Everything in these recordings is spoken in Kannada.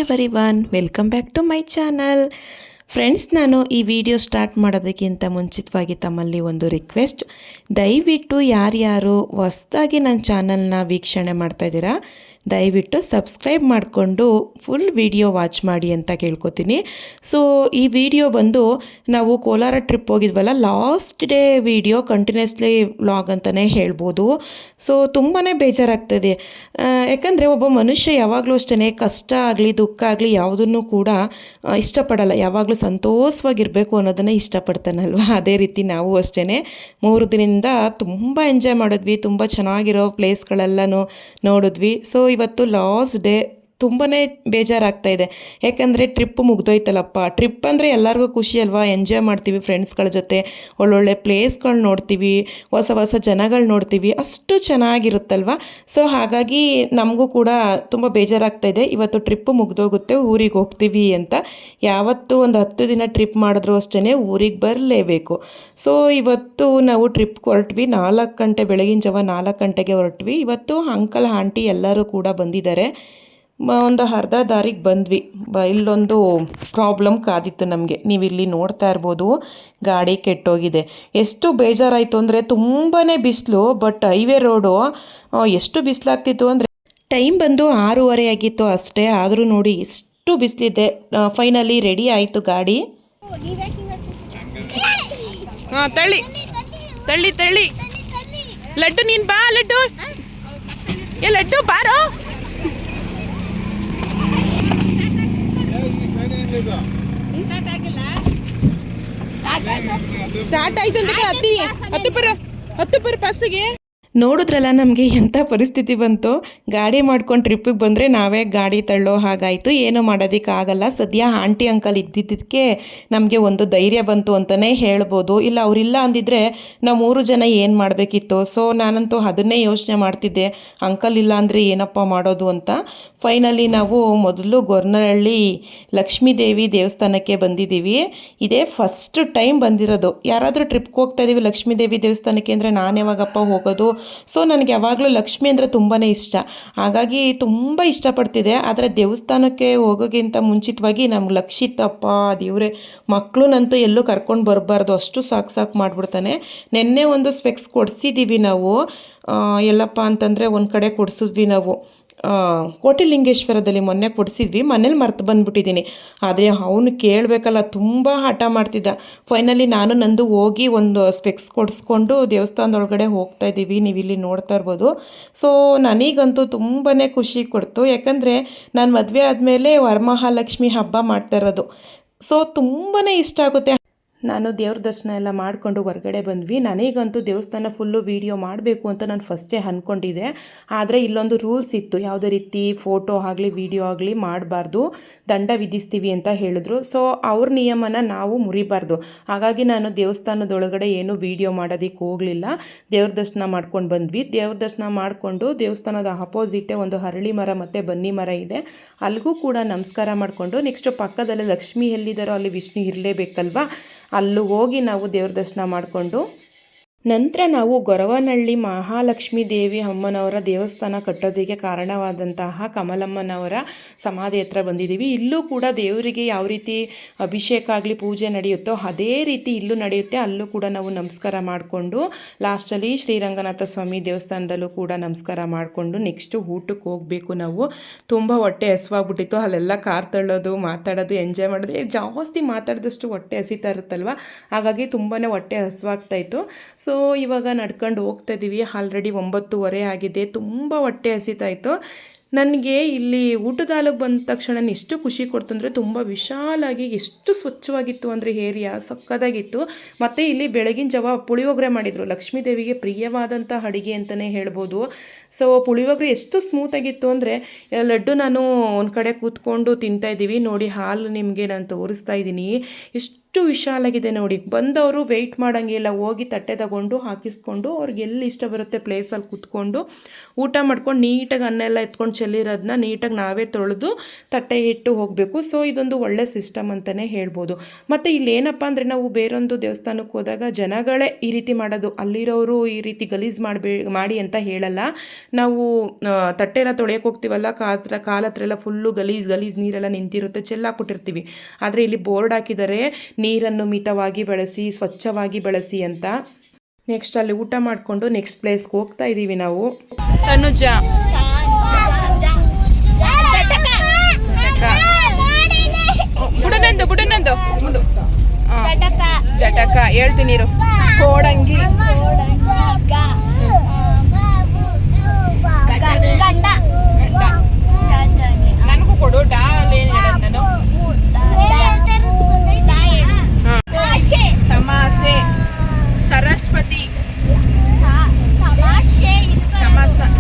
Everyone, welcome back to my channel. Friends, ನಾನು ಈ ವಿಡಿಯೋ ಸ್ಟಾರ್ಟ್ ಮಾಡೋದಕ್ಕಿಂತ ಮುಂಚಿತವಾಗಿ ತಮ್ಮಲ್ಲಿ ಒಂದು ರಿಕ್ವೆಸ್ಟ್. ದಯವಿಟ್ಟು ಯಾರ್ಯಾರು ಹೊಸದಾಗಿ ನನ್ನ ಚಾನಲ್ನ ವೀಕ್ಷಣೆ ಮಾಡ್ತಾಯಿದ್ದೀರಾ, ದಯವಿಟ್ಟು ಸಬ್ಸ್ಕ್ರೈಬ್ ಮಾಡಿಕೊಂಡು ಫುಲ್ ವಿಡಿಯೋ ವಾಚ್ ಮಾಡಿ ಅಂತ ಕೇಳ್ಕೊತೀನಿ. ಸೊ ಈ ವಿಡಿಯೋ ಬಂದು ನಾವು ಕೋಲಾರ ಟ್ರಿಪ್ ಹೋಗಿದ್ವಲ್ಲ, last day video, continuously vlog ಅಂತಲೇ ಹೇಳ್ಬೋದು. ಸೊ ತುಂಬಾ ಬೇಜಾರಾಗ್ತದೆ. ಯಾಕಂದರೆ ಒಬ್ಬ ಮನುಷ್ಯ ಯಾವಾಗಲೂ ಅಷ್ಟೇ ಕಷ್ಟ ಆಗಲಿ ದುಃಖ ಆಗಲಿ ಯಾವುದನ್ನು ಕೂಡ ಇಷ್ಟಪಡಲ್ಲ, ಯಾವಾಗಲೂ ಸಂತೋಷವಾಗಿರಬೇಕು ಅನ್ನೋದನ್ನು ಇಷ್ಟಪಡ್ತಾನಲ್ವ. ಅದೇ ರೀತಿ ನಾವು ಅಷ್ಟೇ 3 ದಿನದಿಂದ ತುಂಬ ಎಂಜಾಯ್ ಮಾಡಿದ್ವಿ, ತುಂಬ ಚೆನ್ನಾಗಿರೋ ಪ್ಲೇಸ್ಗಳೆಲ್ಲನೂ ನೋಡಿದ್ವಿ. ಸೊ ಇವತ್ತು ಲಾಸ್ಟ್ ಡೇ. ತುಂಬಾ ಬೇಜಾರಾಗ್ತಾಯಿದೆ, ಯಾಕಂದರೆ ಟ್ರಿಪ್ ಮುಗ್ದೋಯ್ತಲ್ಲಪ್ಪ. ಟ್ರಿಪ್ ಅಂದರೆ ಎಲ್ಲರಿಗೂ ಖುಷಿ ಅಲ್ವಾ, ಎಂಜಾಯ್ ಮಾಡ್ತೀವಿ ಫ್ರೆಂಡ್ಸ್ಗಳ ಜೊತೆ, ಒಳ್ಳೊಳ್ಳೆ ಪ್ಲೇಸ್ಗಳು ನೋಡ್ತೀವಿ, ಹೊಸ ಹೊಸ ಜನಗಳು ನೋಡ್ತೀವಿ, ಅಷ್ಟು ಚೆನ್ನಾಗಿರುತ್ತಲ್ವ. ಸೊ ಹಾಗಾಗಿ ನಮಗೂ ಕೂಡ ತುಂಬ ಬೇಜಾರಾಗ್ತಾಯಿದೆ. ಇವತ್ತು ಟ್ರಿಪ್ಪು ಮುಗ್ದೋಗುತ್ತೆ, ಊರಿಗೆ ಹೋಗ್ತೀವಿ ಅಂತ. ಯಾವತ್ತೂ ಒಂದು 10 ದಿನ ಟ್ರಿಪ್ ಮಾಡಿದ್ರು ಅಷ್ಟೇ ಊರಿಗೆ ಬರಲೇಬೇಕು. ಸೊ ಇವತ್ತು ನಾವು ಟ್ರಿಪ್ ಹೊರಟ್ವಿ, 4 ಗಂಟೆ, ಬೆಳಗಿನ ಜಾವ 4 ಗಂಟೆಗೆ ಹೊರಟ್ವಿ. ಇವತ್ತು ಅಂಕಲ್ ಆಂಟಿ ಎಲ್ಲರೂ ಕೂಡ ಬಂದಿದ್ದಾರೆ. ಒಂದು ಅರ್ಧ ದಾರಿಗೆ ಬಂದ್ವಿ. ಇಲ್ಲೊಂದು ಪ್ರಾಬ್ಲಮ್ ಕಾದಿತ್ತು ನಮಗೆ. ನೀವು ಇಲ್ಲಿ ನೋಡ್ತಾ ಇರ್ಬೋದು, ಗಾಡಿ ಕೆಟ್ಟೋಗಿದೆ. ಎಷ್ಟು ಬೇಜಾರಾಯಿತು ಅಂದರೆ, ತುಂಬಾ ಬಿಸಿಲು, ಬಟ್ ಹೈವೇ ರೋಡು ಎಷ್ಟು ಬಿಸಿಲಾಗ್ತಿತ್ತು ಅಂದರೆ, ಟೈಮ್ ಬಂದು 6:30 ಆಗಿತ್ತು ಅಷ್ಟೇ. ಆದರೂ ನೋಡಿ ಎಷ್ಟು ಬಿಸಿಲಿದೆ. ಫೈನಲಿ ರೆಡಿ ಆಯಿತು ಗಾಡಿ. ಹಾಂ, ತಳ್ಳಿ ತಳ್ಳಿ ತಳ್ಳಿ. ಲಡ್ಡು ನೀನು ಬಾ, ಲಡ್ಡು ಲಡ್ಡು ಬಾರೋ. ಸ್ಟಾರ್ಟ್ ಆಯ್ತು ಅಂತ ಹತ್ತು ಪರ ಬಸ್ಸಿಗೆ. ನೋಡಿದ್ರಲ್ಲ ನಮಗೆ ಎಂಥ ಪರಿಸ್ಥಿತಿ ಬಂತು. ಗಾಡಿ ಮಾಡ್ಕೊಂಡು ಟ್ರಿಪ್ಪಿಗೆ ಬಂದರೆ ನಾವೇ ಗಾಡಿ ತಳ್ಳೋ ಹಾಗಾಯಿತು. ಏನೂ ಮಾಡೋದಕ್ಕಾಗಲ್ಲ. ಸದ್ಯ ಆಂಟಿ ಅಂಕಲ್ ಇದ್ದಿದ್ದಕ್ಕೆ ನಮಗೆ ಒಂದು ಧೈರ್ಯ ಬಂತು ಅಂತಲೇ ಹೇಳ್ಬೋದು. ಇಲ್ಲ ಅವರಿಲ್ಲ ಅಂದಿದ್ರೆ ನಾವು 3 ಜನ ಏನು ಮಾಡಬೇಕಿತ್ತು. ಸೊ ನಾನಂತೂ ಅದನ್ನೇ ಯೋಚನೆ ಮಾಡ್ತಿದ್ದೆ, ಅಂಕಲ್ ಇಲ್ಲ ಅಂದರೆ ಏನಪ್ಪ ಮಾಡೋದು ಅಂತ. ಫೈನಲಿ ನಾವು ಮೊದಲು ಗೊರ್ನಹಳ್ಳಿ ಲಕ್ಷ್ಮೀ ದೇವಿ ದೇವಸ್ಥಾನಕ್ಕೆ ಬಂದಿದ್ದೀವಿ. ಇದೇ ಫಸ್ಟ್ ಟೈಮ್ ಬಂದಿರೋದು. ಯಾರಾದರೂ ಟ್ರಿಪ್ಗೆ ಹೋಗ್ತಾ ಇದ್ದೀವಿ ಲಕ್ಷ್ಮೀ ದೇವಿ ದೇವಸ್ಥಾನಕ್ಕೆ ಅಂದರೆ ನಾನು ಯಾವಾಗಪ್ಪ ಹೋಗೋದು. ಸೊ ನನಗೆ ಯಾವಾಗಲೂ ಲಕ್ಷ್ಮಿ ಅಂದರೆ ತುಂಬಾ ಇಷ್ಟ, ಹಾಗಾಗಿ ತುಂಬ ಇಷ್ಟಪಡ್ತಿದ್ದೆ. ಆದರೆ ದೇವಸ್ಥಾನಕ್ಕೆ ಹೋಗೋಕ್ಕಿಂತ ಮುಂಚಿತವಾಗಿ ನಮ್ಗೆ ಲಕ್ಷಿತಪ್ಪ ದೇವರೇ, ಮಕ್ಕಳನ್ನಂತೂ ಎಲ್ಲೂ ಕರ್ಕೊಂಡು ಬರಬಾರ್ದು, ಅಷ್ಟು ಸಾಕು ಮಾಡಿಬಿಡ್ತಾನೆ. ನಿನ್ನೆ ಒಂದು ಸ್ಪೆಕ್ಸ್ ಕೊಡಿಸಿದ್ದೀವಿ ನಾವು. ಎಲ್ಲಪ್ಪ ಅಂತಂದರೆ ಒಂದು ಕಡೆ ಕೊಡಿಸಿದ್ವಿ ನಾವು, ಕೋಟಿಲಿಂಗೇಶ್ವರದಲ್ಲಿ ಮೊನ್ನೆ ಕೊಡಿಸಿದ್ವಿ. ಮನೇಲಿ ಮರ್ತು ಬಂದುಬಿಟ್ಟಿದ್ದೀನಿ. ಆದರೆ ಅವನು ಕೇಳಬೇಕಲ್ಲ, ತುಂಬ ಹಠ ಮಾಡ್ತಿದ್ದ. ಫೈನಲಿ ನಾನು ನಂದು ಹೋಗಿ ಒಂದು ಸ್ಪೆಕ್ಸ್ ಕೊಡಿಸ್ಕೊಂಡು ದೇವಸ್ಥಾನದೊಳಗಡೆ ಹೋಗ್ತಾ ಇದ್ದೀವಿ. ನೀವು ಇಲ್ಲಿ ನೋಡ್ತಾ ಇರ್ಬೋದು. ಸೊ ನನಗಂತೂ ತುಂಬಾ ಖುಷಿ ಕೊಡ್ತು, ಯಾಕಂದರೆ ನಾನು ಮದುವೆ ಆದಮೇಲೆ ವರಮಹಾಲಕ್ಷ್ಮಿ ಹಬ್ಬ ಮಾಡ್ತಾ ಇರೋದು. ಸೊ ತುಂಬಾ ಇಷ್ಟ ಆಗುತ್ತೆ. ನಾನು ದೇವ್ರ ದರ್ಶನ ಎಲ್ಲ ಮಾಡಿಕೊಂಡು ಹೊರಗಡೆ ಬಂದ್ವಿ. ನನಗಂತೂ ದೇವಸ್ಥಾನ ಫುಲ್ಲು ವೀಡಿಯೋ ಮಾಡಬೇಕು ಅಂತ ನಾನು ಫಸ್ಟೇ ಅಂದ್ಕೊಂಡಿದ್ದೆ. ಆದರೆ ಇಲ್ಲೊಂದು ರೂಲ್ಸ್ ಇತ್ತು, ಯಾವುದೇ ರೀತಿ ಫೋಟೋ ಆಗಲಿ ವಿಡಿಯೋ ಆಗಲಿ ಮಾಡಬಾರ್ದು, ದಂಡ ವಿಧಿಸ್ತೀವಿ ಅಂತ ಹೇಳಿದ್ರು. ಸೊ ಅವ್ರ ನಿಯಮನ ನಾವು ಮುರಿಬಾರ್ದು. ಹಾಗಾಗಿ ನಾನು ದೇವಸ್ಥಾನದೊಳಗಡೆ ಏನೂ ವೀಡಿಯೋ ಮಾಡೋದಕ್ಕೆ ಹೋಗಲಿಲ್ಲ. ದೇವ್ರ ದರ್ಶನ ಮಾಡ್ಕೊಂಡು ಬಂದ್ವಿ. ದೇವ್ರ ದರ್ಶನ ಮಾಡಿಕೊಂಡು ದೇವಸ್ಥಾನದ ಅಪೋಸಿಟೇ ಒಂದು ಹರಳಿ ಮರ ಮತ್ತು ಬನ್ನಿ ಮರ ಇದೆ, ಅಲ್ಲಿಗೂ ಕೂಡ ನಮಸ್ಕಾರ ಮಾಡಿಕೊಂಡು ನೆಕ್ಸ್ಟು ಪಕ್ಕದಲ್ಲೇ ಲಕ್ಷ್ಮಿ ಎಲ್ಲಿದ್ದಾರೋ ಅಲ್ಲಿ ವಿಷ್ಣು ಇರಲೇಬೇಕಲ್ವಾ, ಅಲ್ಲೂ ಹೋಗಿ ನಾವು ದೇವ್ರ ದರ್ಶನ ಮಾಡಿಕೊಂಡು ನಂತರ ನಾವು ಗೊರವನಹಳ್ಳಿ ಮಹಾಲಕ್ಷ್ಮೀ ದೇವಿ ಅಮ್ಮನವರ ದೇವಸ್ಥಾನ ಕಟ್ಟೋದಕ್ಕೆ ಕಾರಣವಾದಂತಹ ಕಮಲಮ್ಮನವರ ಸಮಾಧಿ ಹತ್ರ ಬಂದಿದ್ದೀವಿ. ಇಲ್ಲೂ ಕೂಡ ದೇವರಿಗೆ ಯಾವ ರೀತಿ ಅಭಿಷೇಕ ಆಗಲಿ ಪೂಜೆ ನಡೆಯುತ್ತೋ ಅದೇ ರೀತಿ ಇಲ್ಲೂ ನಡೆಯುತ್ತೆ. ಅಲ್ಲೂ ಕೂಡ ನಾವು ನಮಸ್ಕಾರ ಮಾಡಿಕೊಂಡು ಲಾಸ್ಟಲ್ಲಿ ಶ್ರೀರಂಗನಾಥ ಸ್ವಾಮಿ ದೇವಸ್ಥಾನದಲ್ಲೂ ಕೂಡ ನಮಸ್ಕಾರ ಮಾಡಿಕೊಂಡು ನೆಕ್ಸ್ಟು ಊಟಕ್ಕೆ ಹೋಗಬೇಕು ನಾವು. ತುಂಬ ಹೊಟ್ಟೆ ಹಸಿವಾಗ್ಬಿಟ್ಟಿತ್ತು. ಅಲ್ಲೆಲ್ಲ ಕಾರ್ ತಳ್ಳೋದು, ಮಾತಾಡೋದು, ಎಂಜಾಯ್ ಮಾಡೋದು, ಜಾಸ್ತಿ ಮಾತಾಡಿದಷ್ಟು ಹೊಟ್ಟೆ ಹಸಿತಾ ಇರುತ್ತಲ್ವ, ಹಾಗಾಗಿ ತುಂಬಾ ಹೊಟ್ಟೆ ಹಸಿವಾಗ್ತಾಯಿತ್ತು. ಸೊ ಇವಾಗ ನಡ್ಕೊಂಡು ಹೋಗ್ತಾ ಇದ್ದೀವಿ. ಆಲ್ರೆಡಿ 9:30 ಆಗಿದೆ. ತುಂಬ ಹೊಟ್ಟೆ ಹಸಿತಾಯಿತು ನನಗೆ. ಇಲ್ಲಿ ಊಟದ ಹಾಲಿಗೆ ಬಂದ ತಕ್ಷಣ ಎಷ್ಟು ಖುಷಿ ಕೊಡ್ತು ಅಂದರೆ, ತುಂಬ ವಿಶಾಲಾಗಿ ಎಷ್ಟು ಸ್ವಚ್ಛವಾಗಿತ್ತು ಅಂದರೆ ಏರಿಯಾ ಸಕ್ಕದಾಗಿತ್ತು. ಮತ್ತು ಇಲ್ಲಿ ಬೆಳಗಿನ ಜಾವ ಪುಳಿಯೋಗರೆ ಮಾಡಿದರು. ಲಕ್ಷ್ಮೀ ದೇವಿಗೆ ಪ್ರಿಯವಾದಂಥ ಅಡುಗೆ ಅಂತಲೇ ಹೇಳ್ಬೋದು. ಸೊ ಪುಳಿಯೋಗರೆ ಎಷ್ಟು ಸ್ಮೂತಾಗಿತ್ತು ಅಂದರೆ, ಲಡ್ಡು ನಾನು ಒಂದು ಕಡೆ ಕೂತ್ಕೊಂಡು ತಿಂತಾಯಿದ್ದೀವಿ ನೋಡಿ. ಹಾಲು ನಿಮಗೆ ನಾನು ತೋರಿಸ್ತಾ ಇದ್ದೀನಿ. ಎಷ್ಟು ವಿಶಾಲಾಗಿದೆ ನೋಡಿ. ಬಂದವರು ವೆಯ್ಟ್ ಮಾಡೋಂಗಿಲ್ಲ, ಹೋಗಿ ತಟ್ಟೆ ತಗೊಂಡು ಹಾಕಿಸ್ಕೊಂಡು ಅವ್ರಿಗೆ ಎಲ್ಲಿ ಇಷ್ಟ ಬರುತ್ತೆ ಪ್ಲೇಸಲ್ಲಿ ಕೂತ್ಕೊಂಡು ಊಟ ಮಾಡ್ಕೊಂಡು ನೀಟಾಗಿ ಅನ್ನ ಎಲ್ಲ ಎತ್ಕೊಂಡು ಚೆಲ್ಲಿರೋದನ್ನ ನೀಟಾಗಿ ನಾವೇ ತೊಳೆದು ತಟ್ಟೆ ಇಟ್ಟು ಹೋಗಬೇಕು. ಸೊ ಇದೊಂದು ಒಳ್ಳೆ ಸಿಸ್ಟಮ್ ಅಂತಲೇ ಹೇಳ್ಬೋದು. ಮತ್ತು ಇಲ್ಲೇನಪ್ಪ ಅಂದರೆ ನಾವು ಬೇರೊಂದು ದೇವಸ್ಥಾನಕ್ಕೆ ಹೋದಾಗ ಜನಗಳೇ ಈ ರೀತಿ ಮಾಡೋದು, ಅಲ್ಲಿರೋರು ಈ ರೀತಿ ಗಲೀಜು ಮಾಡಿ ಅಂತ ಹೇಳಲ್ಲ. ನಾವು ತಟ್ಟೆ ಎಲ್ಲ ತೊಳೆಯೋಕೆ ಹೋಗ್ತೀವಲ್ಲ, ಕಾಲ ಹತ್ರ ಎಲ್ಲ ಫುಲ್ಲು ಗಲೀಜು ನೀರೆಲ್ಲ ನಿಂತಿರುತ್ತೆ, ಚೆಲ್ಲಾಕ್ಬಿಟ್ಟಿರ್ತೀವಿ. ಆದರೆ ಇಲ್ಲಿ ಬೋರ್ಡ್ ಹಾಕಿದ್ದಾರೆ, ನೀರನ್ನು ಮಿತವಾಗಿ ಬಳಸಿ, ಸ್ವಚ್ಛವಾಗಿ ಬಳಸಿ ಅಂತ. ನೆಕ್ಸ್ಟ್ ಅಲ್ಲಿ ಊಟ ಮಾಡಿಕೊಂಡು ನೆಕ್ಸ್ಟ್ ಪ್ಲೇಸ್ಗೆ ಹೋಗ್ತಾ ಇದ್ದೀವಿ ನಾವು. ತನುಜ ಬುಡನಂದು ಜಟಕ ಹೇಳ್ತೀನಿ ಇರು. ಕೋಡಂಗಿ ನನಗೂ ಕೊಡು. ಡಾಲೇನು ಹೇಳೋದು ನಾನು? ತಮಾಸೆ, ಸರಸ್ವತಿ,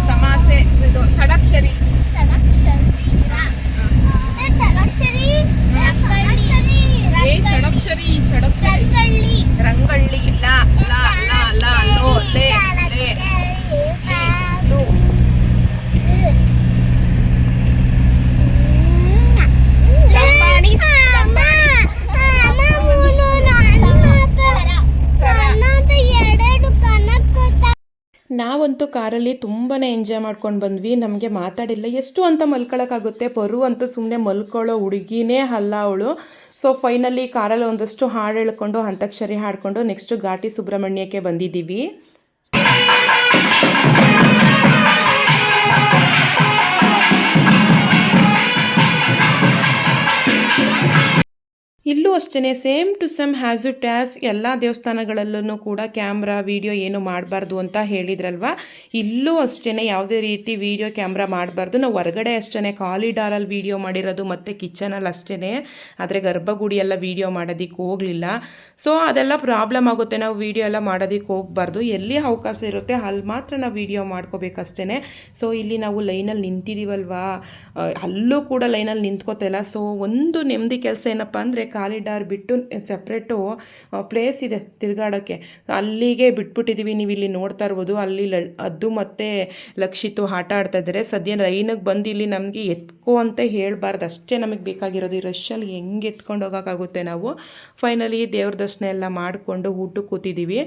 ತಮಾಸೆ, ಇದು ಷಡಕ್ಷರಿ, ರಂಗಳ್ಳಿ, ಲಾ ಲಾ ಲಾ ಲಾ ಲೋ ಲೇ ಲೇ ಲು. ನಾವಂತೂ ಕಾರಲ್ಲಿ ತುಂಬಾ ಎಂಜಾಯ್ ಮಾಡ್ಕೊಂಡು ಬಂದ್ವಿ. ನಮಗೆ ಮಾತಾಡಿಲ್ಲ, ಎಷ್ಟು ಅಂತ ಮಲ್ಕೊಳ್ಳೋಕ್ಕಾಗುತ್ತೆ. ಪರು ಅಂತೂ ಸುಮ್ಮನೆ ಮಲ್ಕೊಳ್ಳೋ ಹುಡುಗಿನೇ ಅಲ್ಲ ಅವಳು. ಸೊ ಫೈನಲಿ ಕಾರಲ್ಲಿ ಒಂದಷ್ಟು ಹಾಡು ಹೇಳ್ಕೊಂಡು ಅಂತಾಕ್ಷರಿ ಹಾಡಿಕೊಂಡು ನೆಕ್ಸ್ಟು ಘಾಟಿ ಸುಬ್ರಹ್ಮಣ್ಯಕ್ಕೆ ಬಂದಿದ್ದೀವಿ. ಇಲ್ಲೂ ಅಷ್ಟೇ same to same has it as ಎಲ್ಲ ದೇವಸ್ಥಾನಗಳಲ್ಲೂ ಕೂಡ ಕ್ಯಾಮ್ರಾ ವಿಡಿಯೋ ಏನು ಮಾಡಬಾರ್ದು ಅಂತ ಹೇಳಿದ್ರಲ್ವ. ಇಲ್ಲೂ ಅಷ್ಟೇ ಯಾವುದೇ ರೀತಿ ವಿಡಿಯೋ ಕ್ಯಾಮ್ರಾ ಮಾಡಬಾರ್ದು. ನಾವು ಹೊರಗಡೆ ಅಷ್ಟೇ ಕಾಲಿಡಾರಲ್ಲಿ ವಿಡಿಯೋ ಮಾಡಿರೋದು ಮತ್ತು ಕಿಚನಲ್ಲಿ ಅಷ್ಟೇ. ಆದರೆ ಗರ್ಭಗುಡಿ ಎಲ್ಲ ವಿಡಿಯೋ ಮಾಡೋದಕ್ಕೆ ಹೋಗಲಿಲ್ಲ. ಸೊ ಅದೆಲ್ಲ ಪ್ರಾಬ್ಲಮ್ ಆಗುತ್ತೆ, ನಾವು ವಿಡಿಯೋ ಎಲ್ಲ ಮಾಡೋದಕ್ಕೆ ಹೋಗಬಾರ್ದು. ಎಲ್ಲಿ ಅವಕಾಶ ಇರುತ್ತೆ ಅಲ್ಲಿ ಮಾತ್ರ ನಾವು ವಿಡಿಯೋ ಮಾಡ್ಕೋಬೇಕಷ್ಟೇ. ಸೊ ಇಲ್ಲಿ ನಾವು ಲೈನಲ್ಲಿ ನಿಂತಿದ್ದೀವಲ್ವಾ, ಅಲ್ಲೂ ಕೂಡ ಲೈನಲ್ಲಿ ನಿಂತ್ಕೋತಿಲ್ಲ. ಸೊ ಒಂದು ನೆಮ್ಮದಿ ಕೆಲಸ ಏನಪ್ಪ ಅಂದರೆ ಕಾಲಿಡಾರ್ ಬಿಟ್ಟು ಸಪ್ರೇಟು ಪ್ಲೇಸ್ ಇದೆ ತಿರುಗಾಡೋಕ್ಕೆ, ಅಲ್ಲಿಗೆ ಬಿಟ್ಬಿಟ್ಟಿದ್ದೀವಿ. ನೀವು ಇಲ್ಲಿ ನೋಡ್ತಾ ಇರ್ಬೋದು, ಅಲ್ಲಿ ಅದು ಮತ್ತು ಲಕ್ಷಿತು ಆಟ ಆಡ್ತಾ ಇದ್ದಾರೆ. ಸದ್ಯ ಲೈನಿಗೆ ಬಂದು ಇಲ್ಲಿ ನಮಗೆ ಎತ್ಕೋ ಅಂತ ಹೇಳಬಾರ್ದು, ಅಷ್ಟೇ ನಮಗೆ ಬೇಕಾಗಿರೋದು. ಈ ರಶಲ್ಲಿ ಹೆಂಗೆ ಎತ್ಕೊಂಡು ಹೋಗೋಕ್ಕಾಗುತ್ತೆ ನಾವು. ಫೈನಲಿ ದೇವ್ರ ದರ್ಶನ ಎಲ್ಲ ಮಾಡಿಕೊಂಡು ಊಟಕ್ಕೆ ಕೂತಿದ್ದೀವಿ.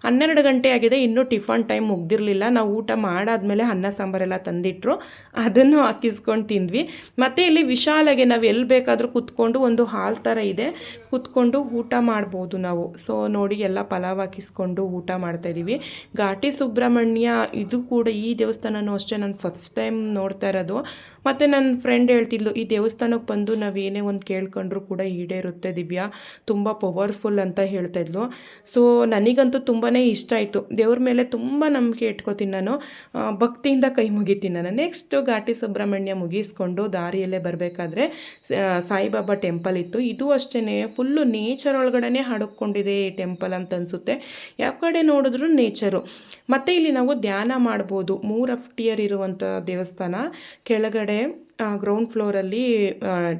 12 ಗಂಟೆ ಆಗಿದೆ, ಇನ್ನೂ ಟಿಫನ್ ಟೈಮ್ ಮುಗ್ದಿರಲಿಲ್ಲ. ನಾವು ಊಟ ಮಾಡಾದ್ಮೇಲೆ ಅನ್ನ ಸಾಂಬಾರೆಲ್ಲ ತಂದಿಟ್ಟರು, ಅದನ್ನು ಹಾಕಿಸ್ಕೊಂಡು ತಿಂದ್ವಿ. ಮತ್ತು ಇಲ್ಲಿ ವಿಶಾಲಾಗೆ ನಾವು ಎಲ್ಲಿ ಬೇಕಾದರೂ ಕೂತ್ಕೊಂಡು ಒಂದು ಹಾಲ್ ಥರ ಇದೆ, ಕೂತ್ಕೊಂಡು ಊಟ ಮಾಡ್ಬೋದು ನಾವು. ಸೊ ನೋಡಿ ಎಲ್ಲ ಪಲಾವ್ ಹಾಕಿಸ್ಕೊಂಡು ಊಟ ಮಾಡ್ತಾಯಿದ್ದೀವಿ. ಘಾಟಿ ಸುಬ್ರಹ್ಮಣ್ಯ ಇದು ಕೂಡ ಈ ದೇವಸ್ಥಾನನೂ ಅಷ್ಟೇ ನಾನು ಫಸ್ಟ್ ಟೈಮ್ ನೋಡ್ತಾ ಇರೋದು. ಮತ್ತು ನನ್ನ ಫ್ರೆಂಡ್ ಹೇಳ್ತಿದ್ಲು, ಈ ದೇವಸ್ಥಾನಕ್ಕೆ ಬಂದು ನಾವು ಏನೇ ಒಂದು ಕೇಳ್ಕೊಂಡ್ರೂ ಕೂಡ ಈಡೇರುತ್ತೆ ದಿವ್ಯಾ, ತುಂಬ ಪವರ್ಫುಲ್ ಅಂತ ಹೇಳ್ತಾಯಿದ್ಲು. ಸೊ ನನಗಂತೂ ತುಂಬಾ ಇಷ್ಟ ಆಯಿತು. ದೇವ್ರ ಮೇಲೆ ತುಂಬ ನಂಬಿಕೆ ಇಟ್ಕೋತೀನಿ ನಾನು, ಭಕ್ತಿಯಿಂದ ಕೈ ಮುಗಿತೀನಿ ನಾನು. ನೆಕ್ಸ್ಟು ಘಾಟಿ ಸುಬ್ರಹ್ಮಣ್ಯ ಮುಗಿಸ್ಕೊಂಡು ದಾರಿಯಲ್ಲೇ ಬರಬೇಕಾದ್ರೆ ಸಾಯಿಬಾಬಾ ಟೆಂಪಲ್ ಇತ್ತು. ಇದು ಅಷ್ಟೇ ಫುಲ್ಲು ನೇಚರ್ ಒಳಗಡೆ ಹಡಕೊಂಡಿದೆ ಈ ಟೆಂಪಲ್ ಅಂತ ಅನಿಸುತ್ತೆ. ಯಾವ ಕಡೆ ನೋಡಿದ್ರು ನೇಚರು. ಮತ್ತು ಇಲ್ಲಿ ನಾವು ಧ್ಯಾನ ಮಾಡ್ಬೋದು. 3 ಅಫ್ಟಿಯರ್ ಇರುವಂಥ ದೇವಸ್ಥಾನ. ಕೆಳಗಡೆ ಗ್ರೌಂಡ್ ಫ್ಲೋರಲ್ಲಿ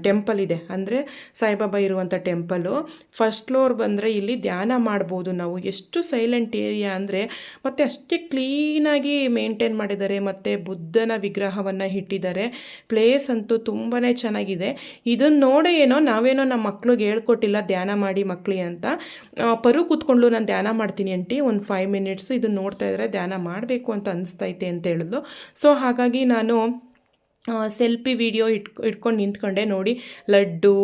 ಟೆಂಪಲ್ ಇದೆ, ಅಂದರೆ ಸಾಯಿಬಾಬಾ ಇರುವಂಥ ಟೆಂಪಲು. ಫಸ್ಟ್ ಫ್ಲೋರ್ ಬಂದರೆ ಇಲ್ಲಿ ಧ್ಯಾನ ಮಾಡ್ಬೋದು ನಾವು. ಎಷ್ಟು ಸೈಲೆಂಟ್ ಏರಿಯಾ ಅಂದರೆ, ಮತ್ತು ಅಷ್ಟೇ ಕ್ಲೀನಾಗಿ ಮೇಂಟೈನ್ ಮಾಡಿದ್ದಾರೆ. ಮತ್ತು ಬುದ್ಧನ ವಿಗ್ರಹವನ್ನು ಇಟ್ಟಿದ್ದಾರೆ. ಪ್ಲೇಸ್ ಅಂತೂ ತುಂಬಾ ಚೆನ್ನಾಗಿದೆ. ಇದನ್ನು ನೋಡೇ ನಾವೇನೋ ನಮ್ಮ ಮಕ್ಳಿಗೆ ಹೇಳ್ಕೊಟ್ಟಿಲ್ಲ ಧ್ಯಾನ ಮಾಡಿ ಮಕ್ಕಳಿಗೆ ಅಂತ. ಪರು ಕೂತ್ಕೊಂಡು ನಾನು ಧ್ಯಾನ ಮಾಡ್ತೀನಿ ಆಂಟಿ ಒಂದು 5 ಮಿನಿಟ್ಸು, ಇದನ್ನು ನೋಡ್ತಾ ಇದ್ದರೆ ಧ್ಯಾನ ಮಾಡಬೇಕು ಅಂತ ಅನಿಸ್ತೈತೆ ಅಂತ ಹೇಳಿದ್ಲು. ಸೊ ಹಾಗಾಗಿ ನಾನು ಸೆಲ್ಫಿ ವಿಡಿಯೋ ಇಟ್ಕೊಂಡು ನಿಂತ್ಕೊಂಡೆ. ನೋಡಿ ಲಡ್ಡು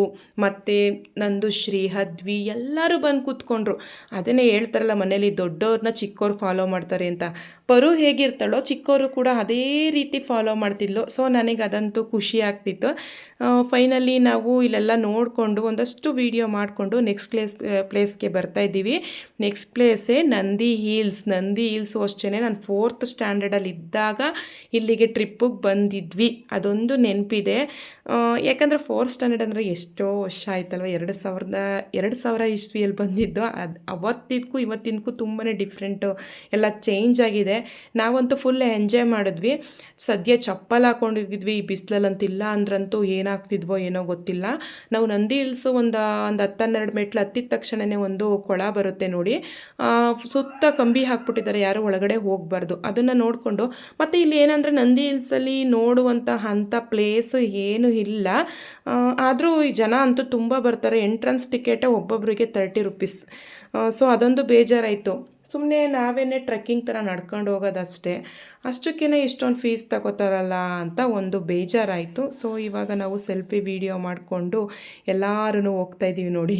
ಮತ್ತು ನಂದುಶ್ರೀ, ಹದ್ವಿ ಎಲ್ಲರೂ ಬಂದು ಕೂತ್ಕೊಂಡ್ರು. ಅದನ್ನೇ ಹೇಳ್ತಾರಲ್ಲ ಮನೇಲಿ ದೊಡ್ಡವ್ರನ್ನ ಚಿಕ್ಕವ್ರು ಫಾಲೋ ಮಾಡ್ತಾರೆ ಅಂತ. ಪರು ಹೇಗಿರ್ತಾಳೋ ಚಿಕ್ಕವರು ಕೂಡ ಅದೇ ರೀತಿ ಫಾಲೋ ಮಾಡ್ತಿದ್ಲು. ಸೊ ನನಗೆ ಅದಂತೂ ಖುಷಿ ಆಗ್ತಿತ್ತು. ಫೈನಲಿ ನಾವು ಇಲ್ಲೆಲ್ಲ ನೋಡಿಕೊಂಡು ಒಂದಷ್ಟು ವಿಡಿಯೋ ಮಾಡಿಕೊಂಡು ನೆಕ್ಸ್ಟ್ ಪ್ಲೇಸ್ಗೆ ಬರ್ತಾಯಿದ್ದೀವಿ. ನೆಕ್ಸ್ಟ್ ಪ್ಲೇಸೇ ನಂದಿ ಹಿಲ್ಸು ಅಷ್ಟೇ. ನಾನು 4th ಸ್ಟ್ಯಾಂಡರ್ಡಲ್ಲಿ ಇದ್ದಾಗ ಇಲ್ಲಿಗೆ ಟ್ರಿಪ್ಪಿಗೆ ಬಂದಿದ್ವಿ, ಅದೊಂದು ನೆನಪಿದೆ. ಯಾಕಂದರೆ 4th ಸ್ಟ್ಯಾಂಡರ್ಡ್ ಅಂದರೆ ಎಷ್ಟೋ ವರ್ಷ ಆಯ್ತಲ್ವ, 2000 ಇಸ್ವಿಯಲ್ಲಿ ಬಂದಿದ್ದು. ಅದು ಅವತ್ತಿದ್ದಕ್ಕೂ ಇವತ್ತಿನಕ್ಕೂ ತುಂಬಾ ಡಿಫ್ರೆಂಟು, ಎಲ್ಲ ಚೇಂಜ್ ಆಗಿದೆ. ನಾವಂತೂ ಫುಲ್ ಎಂಜಾಯ್ ಮಾಡಿದ್ವಿ. ಸದ್ಯ ಚಪ್ಪಲ್ ಹಾಕೊಂಡಿದ್ವಿ, ಈ ಬಿಸಿಲಲ್ಲಂತಿಲ್ಲ ಅಂದ್ರಂತೂ ಏನಾಗ್ತಿದ್ವೋ ಏನೋ ಗೊತ್ತಿಲ್ಲ. ನಾವು ನಂದಿ ಹಿಲ್ಸು ಒಂದು 10-12 ಮೆಟ್ಲು ಹತ್ತಿದ ತಕ್ಷಣವೇ ಒಂದು ಕೊಳ ಬರುತ್ತೆ ನೋಡಿ, ಸುತ್ತ ಕಂಬಿ ಹಾಕ್ಬಿಟ್ಟಿದ್ದಾರೆ, ಯಾರು ಒಳಗಡೆ ಹೋಗಬಾರ್ದು. ಅದನ್ನು ನೋಡಿಕೊಂಡು ಮತ್ತು ಇಲ್ಲಿ ಏನಂದರೆ ನಂದಿ ಹಿಲ್ಸಲ್ಲಿ ನೋಡುವಂಥ ಅಂಥ ಪ್ಲೇಸು ಏನೂ ಇಲ್ಲ. ಆದರೂ ಈ ಜನ ಅಂತೂ ತುಂಬ ಬರ್ತಾರೆ. ಎಂಟ್ರೆನ್ಸ್ ಟಿಕೆಟೇ ಒಬ್ಬೊಬ್ಬರಿಗೆ 30 ರುಪೀಸ್. ಸೊ ಅದೊಂದು ಬೇಜಾರಾಯಿತು. ಸುಮ್ಮನೆ ನಾವೇನೇ ಟ್ರೆಕ್ಕಿಂಗ್ ಥರ ನಡ್ಕೊಂಡು ಹೋಗೋದಷ್ಟೇ, ಅಷ್ಟಕ್ಕೇ ಇಷ್ಟೊಂದು ಫೀಸ್ ತಗೋತಾರಲ್ಲ ಅಂತ ಒಂದು ಬೇಜಾರಾಯಿತು. ಸೊ ಇವಾಗ ನಾವು ಸೆಲ್ಫಿ ವಿಡಿಯೋ ಮಾಡಿಕೊಂಡು ಎಲ್ಲರೂ ಹೋಗ್ತಾಯಿದ್ದೀವಿ ನೋಡಿ.